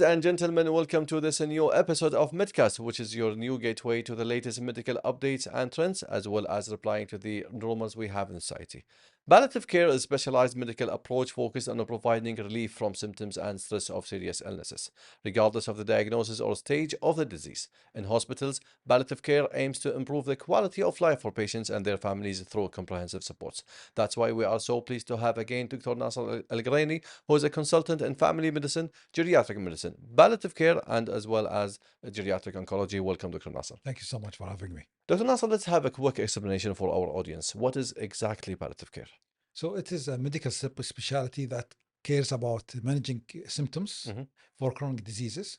And gentlemen, welcome to this new episode of Medcast, which is your new gateway to the latest medical updates and trends, as well as replying to the rumors we have in society. Palliative care is a specialized medical approach focused on providing relief from symptoms and stress of serious illnesses, regardless of the diagnosis or stage of the disease. In hospitals, palliative care aims to improve the quality of life for patients and their families through comprehensive supports. That's why we are so pleased to have again Dr. Nasser AlQuraini, who is a consultant in family medicine, geriatric medicine, palliative care, and as well as geriatric oncology. Welcome, Dr. Nasser. Thank you so much for having me. Dr. Nasser, let's have a quick explanation for our audience. What is exactly palliative care? So it is a medical specialty that cares about managing symptoms Mhm. for chronic diseases,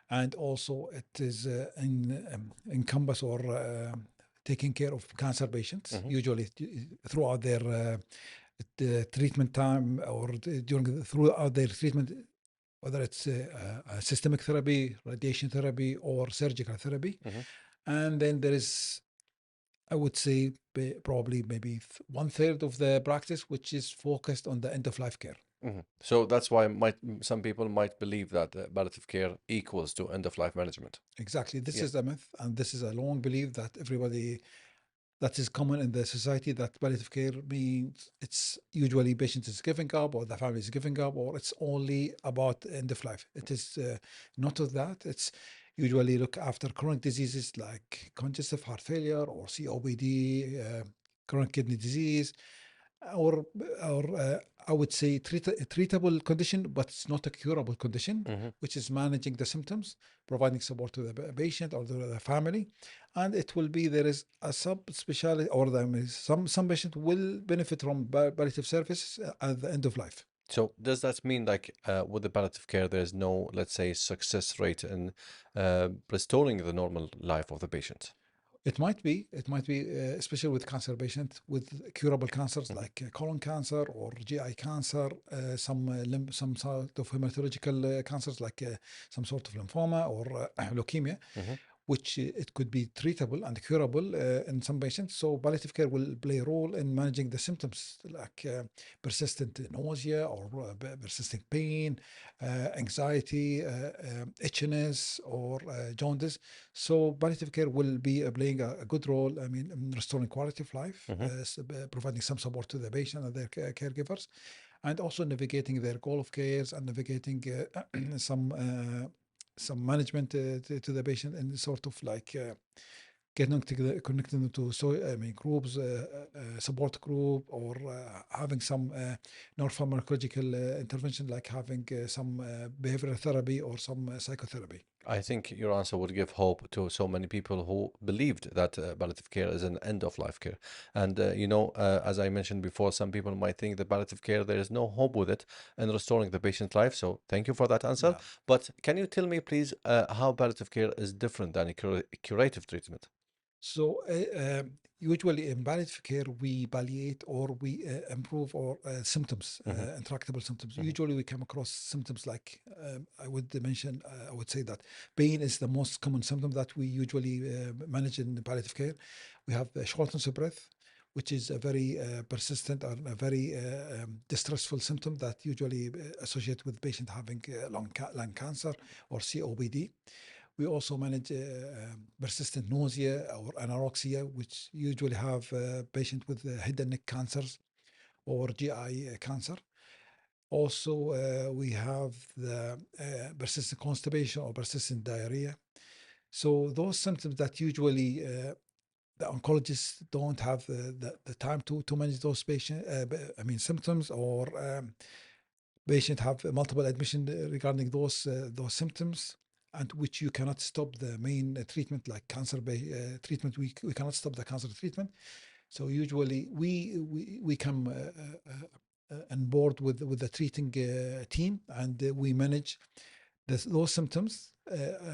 and also it is encompass or taking care of cancer patients, Mhm. usually throughout their the treatment time or throughout their treatment, whether it's systemic therapy, radiation therapy, or surgical therapy. Mhm. And then there is, I would say, probably maybe one third of the practice, which is focused on the end of life care. So that's why some people might believe that palliative care equals to end of life management. Exactly. This Yeah. is a myth, and this is a long belief that everybody that is common in the society, that palliative care means it's usually patient is giving up or the family is giving up, or it's only about end of life. It is not of that. It's usually look after chronic diseases like congestive heart failure or COPD, chronic kidney disease, or I would say a treatable condition, but it's not a curable condition, Mhm. which is managing the symptoms, providing support to the patient or the family, and it will be there is a subspecialty, or some patient will benefit from palliative services at the end of life. So does that mean like with the palliative care, there's no, let's say, success rate in restoring the normal life of the patient? It might be, especially with cancer patients with curable cancers Mhm. like colon cancer or GI cancer, some sort of hematological cancers like some sort of lymphoma or leukemia, Mhm. which it could be treatable and curable in some patients. So palliative care will play a role in managing the symptoms like persistent nausea or persistent pain, anxiety, itchiness, or jaundice. So palliative care will be playing a good role, I mean, in restoring quality of life, Mhm. providing some support to the patient and their caregivers, and also navigating their goal of cares and navigating some management to the patient and sort of like connecting them to, so I mean, groups, support group, or having some non-pharmacological intervention like having some behavioral therapy or some psychotherapy. I think your answer would give hope to so many people who believed that palliative care is an end of life care. And, as I mentioned before, some people might think that palliative care, there is no hope with it in restoring the patient's life. So thank you for that answer. Yeah. But can you tell me, please, how palliative care is different than a curative treatment? So usually in palliative care, we palliate or we improve our symptoms, Hmm. intractable symptoms. Hmm. Usually we come across symptoms like I would say that pain is the most common symptom that we usually manage in palliative care. We have shortness of breath, which is a very persistent and a very distressful symptom that usually associate with patient having lung cancer or COPD. We also manage persistent nausea or anorexia, which usually have patients with head and neck cancers or GI cancer. Also, we have the persistent constipation or persistent diarrhea. So those symptoms that usually the oncologists don't have the time to manage those symptoms, or patient have multiple admission regarding those symptoms, and which you cannot stop the main treatment like cancer treatment. We cannot stop the cancer treatment. So usually we come on board with the treating team, and we manage those symptoms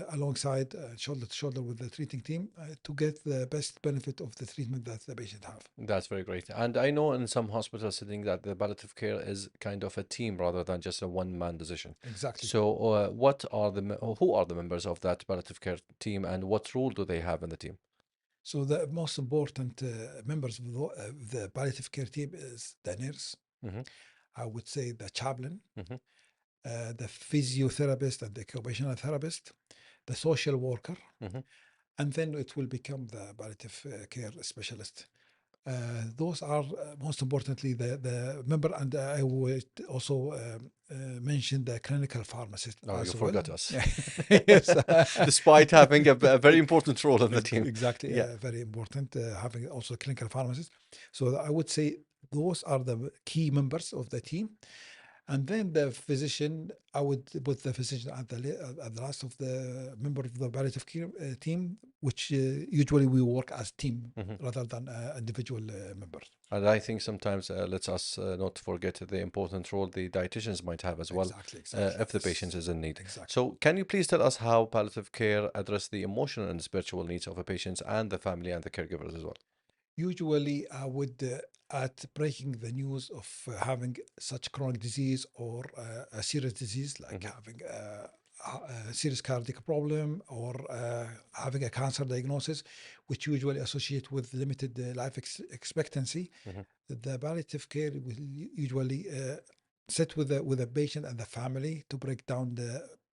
alongside shoulder to shoulder with the treating team to get the best benefit of the treatment that the patient have. That's very great. And I know in some hospital setting that the palliative care is kind of a team rather than just a one-man decision. Exactly. So, who are the members of that palliative care team, and what role do they have in the team? So the most important members of the palliative care team is the nurse, Hmm. I would say the chaplain, Hmm. the physiotherapist and the occupational therapist, the social worker, Mhm. and then it will become the palliative care specialist. Those are most importantly the member, and I would also mention the clinical pharmacist Oh, you as well. forgot us. Yes, Despite having a very important role in the team. exactly, Yeah. very important. Having also clinical pharmacist. So I would say those are the key members of the team. And then the physician, I would put the physician at the last of the member of the palliative care team, which usually we work as team Mhm. rather than individual members. And I think sometimes let's us not forget the important role the dietitians might have as well Exactly, exactly. if the patient is in need. Exactly. So, can you please tell us how palliative care address the emotional and spiritual needs of a patient and the family and the caregivers as well? Usually, I would, at breaking the news of having such chronic disease or a serious disease like Mhm. having a serious cardiac problem or having a cancer diagnosis, which usually associate with limited life expectancy, Mhm. the palliative care will usually sit with the patient and the family to break down the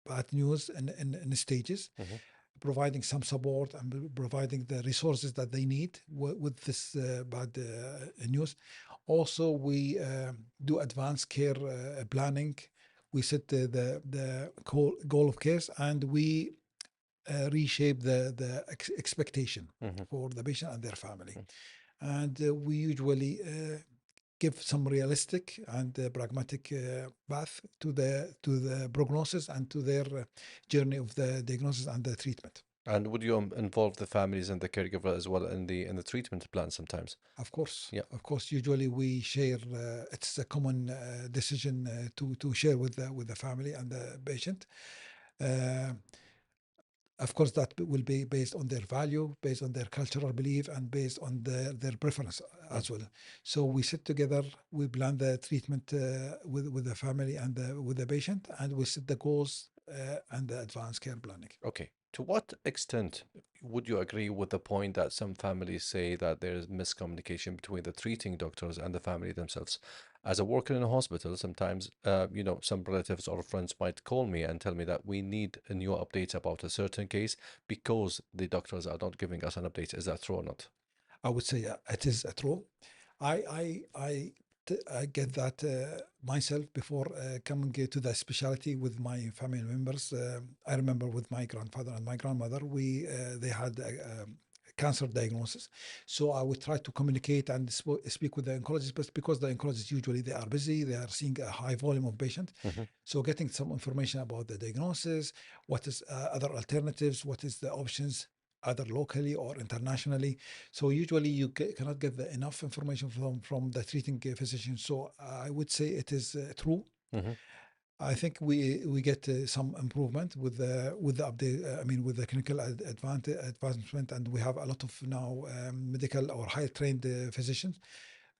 bad news in stages, Mhm. providing some support and providing the resources that they need with this bad news. Also, we do advanced care planning. We set the goal of care, and we reshape the expectation Mhm. for the patient and their family. Mhm. And we usually give some realistic and pragmatic path to the prognosis and to their journey of the diagnosis and the treatment. And would you involve the families and the caregiver as well in the treatment plan sometimes? Yeah. Of course. Usually we share. It's a common decision to share with the family and the patient. Uh, of course, that will be based on their value, based on their cultural belief, and based on their preference Mm. as well. So we sit together, we plan the treatment with the family and with the patient, and we set the goals and the advanced care planning. Okay. To what extent would you agree with the point that some families say that there is miscommunication between the treating doctors and the family themselves? As a worker in a hospital, sometimes, some relatives or friends might call me and tell me that we need a new update about a certain case because the doctors are not giving us an update. Is that true or not? I would say it is true. I get that myself before coming to the specialty with my family members. I remember with my grandfather and my grandmother, we they had a cancer diagnosis. So I would try to communicate and speak with the oncologist, but because the oncologists usually they are busy, they are seeing a high volume of patients. Hmm. So getting some information about the diagnosis, what is other alternatives, what is the options either locally or internationally. So usually you cannot get enough information from the treating physician. So I would say it is true. Hmm. I think we get some improvement with the update. I mean, with the clinical advancement, and we have a lot of now medical or high trained physicians.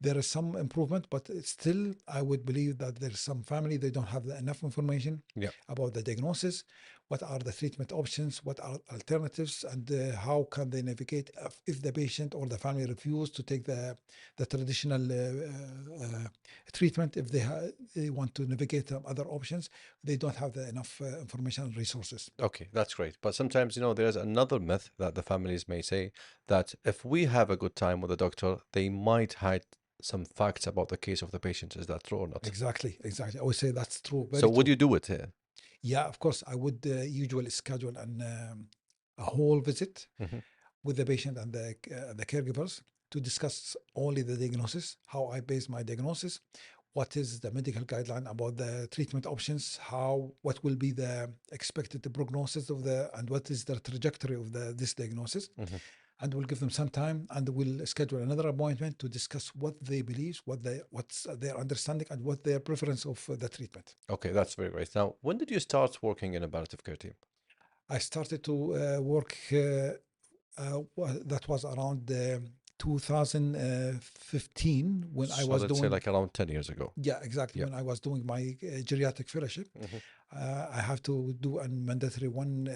There is some improvement, but it's still, I would believe that there's some family they don't have enough information Yeah. about the diagnosis, what are the treatment options, what are alternatives, and how can they navigate if the patient or the family refuse to take the traditional treatment. If they want to navigate other options, they don't have enough information and resources. Okay, that's great. But sometimes, there's another myth that the families may say that if we have a good time with the doctor, they might hide some facts about the case of the patient. Is that true or not? Exactly, exactly. I would say that's true, So very would true. you do it here? Yeah, of course, I would usually schedule a whole visit Hmm. with the patient and the caregivers to discuss only the diagnosis, how I base my diagnosis, what is the medical guideline about the treatment options, what will be the expected prognosis of and what is the trajectory of this diagnosis, Hmm. and we'll give them some time and we'll schedule another appointment to discuss what they believe, what's their understanding, and what their preference of the treatment. Okay, that's very great. Now, when did you start working in a palliative care team? I started to work. That was around 2015 when I So was let's say doing. like around 10 years ago. Yeah, exactly. Yeah. When I was doing my geriatric fellowship, Hmm. I have to do a mandatory 1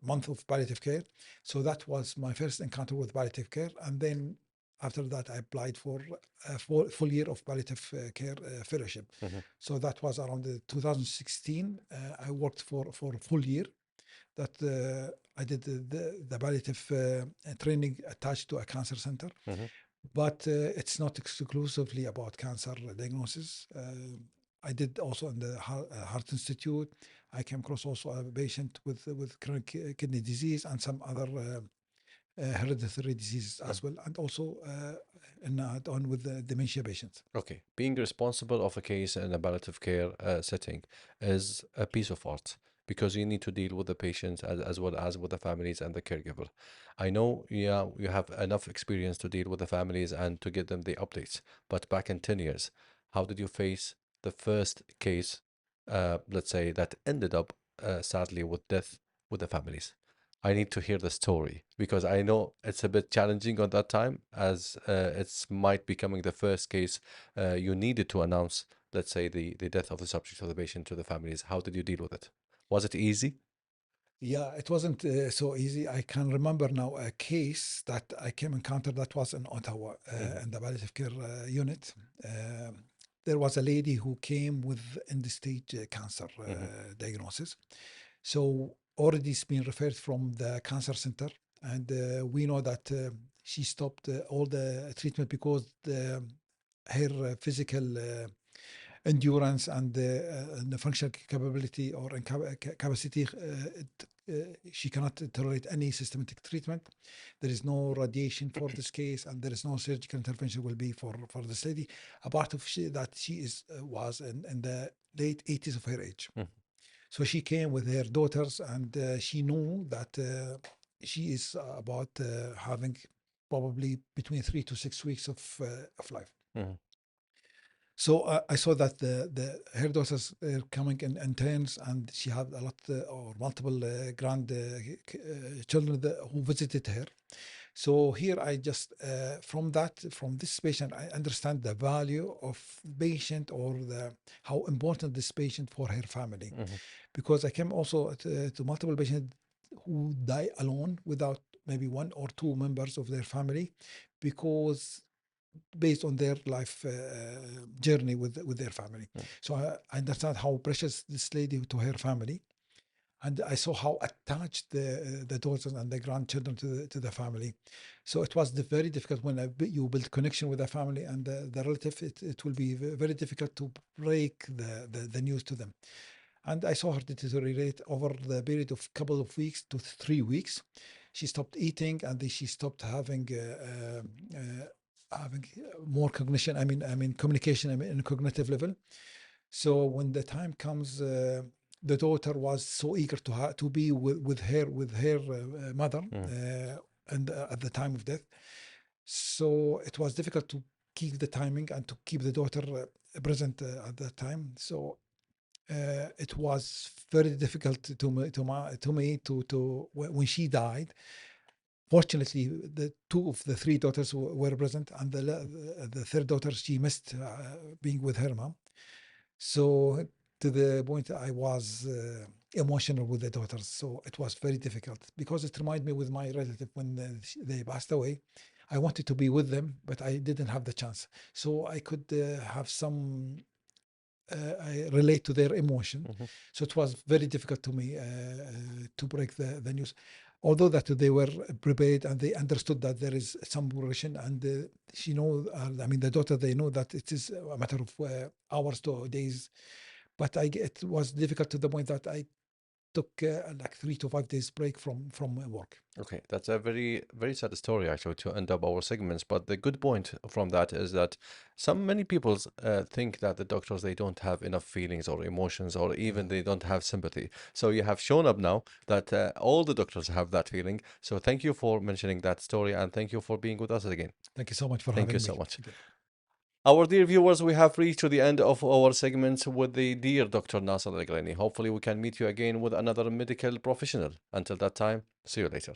month of palliative care. So that was my first encounter with palliative care. And then After that, I applied for a full year of palliative care fellowship. So that was around 2016. I worked for a full year. That I did the palliative training attached to a cancer center. But it's not exclusively about cancer diagnosis. I did also in the Heart Institute. I came across also a patient with chronic kidney disease and some other hereditary diseases as well, and also on with the dementia patients. Okay, being responsible of a case in a palliative care setting is a piece of art because you need to deal with the patients as well as with the families and the caregiver. I know, yeah, you have enough experience to deal with the families and to give them the updates, but back in 10 years, how did you face the first case, let's say, that ended up sadly with death with the families? I need to hear the story because I know it's a bit challenging on that time as it's might becoming the first case you needed to announce, let's say, the death of the subject or the patient to the families. How did you deal with it? Was it easy? Yeah, it wasn't so easy. I can remember now a case that I came encounter that was in Ottawa in the palliative care unit. There was a lady who came with end-stage cancer diagnosis. So already it's been referred from the cancer center, and we know that she stopped all the treatment because her physical endurance and the functional capability or capacity, she cannot tolerate any systematic treatment. There is no radiation for this case, and there is no surgical intervention will be for this lady. Apart of that, she was in the late 80s of her age. So she came with her daughters, and she knew that she is about having probably between 3 to 6 weeks of life. So I saw that her daughters are coming in turns, and she had a lot or multiple grand children who visited her. So here I just from this patient I understand the value of patient or how important this patient for her family, because I came also to multiple patients who die alone without maybe one or two members of their family, because based on their life journey with their family. So I understand how precious this lady to her family, and I saw how attached the daughters and the grandchildren to the family. So it was very difficult when you build connection with the family and the relative. It will be very difficult to break the news to them. And I saw her deteriorate over the period of couple of weeks to 3 weeks. She stopped eating, and then she stopped having more cognition. I mean communication in a cognitive level. So when the time comes, the daughter was so eager to be with her mother, and at the time of death. So it was difficult to keep the timing and to keep the daughter present at that time. So it was very difficult to me to when she died. Fortunately, the two of the three daughters were present, and the third daughter, she missed being with her mom. So to the point I was emotional with the daughters. So it was very difficult because it reminded me with my relative when they passed away. I wanted to be with them, but I didn't have the chance. So I could have some I relate to their emotion. So it was very difficult to me to break the news. Although that they were prepared and they understood that there is some progression, and she know, I mean, the daughter, they know that it is a matter of hours to days. But it was difficult to the point that I took like 3 to 5 days break from work. Okay, that's a very, very sad story actually to end up our segments. But the good point from that is that many people think that the doctors they don't have enough feelings or emotions or even they don't have sympathy. So you have shown up now that all the doctors have that feeling. So thank you for mentioning that story and thank you for being with us again. Thank you so much for Thank having you me. so much. Our dear viewers, we have reached to the end of our segments with the dear Dr. Nasser AlQuraini. Hopefully, we can meet you again with another medical professional. Until that time, see you later.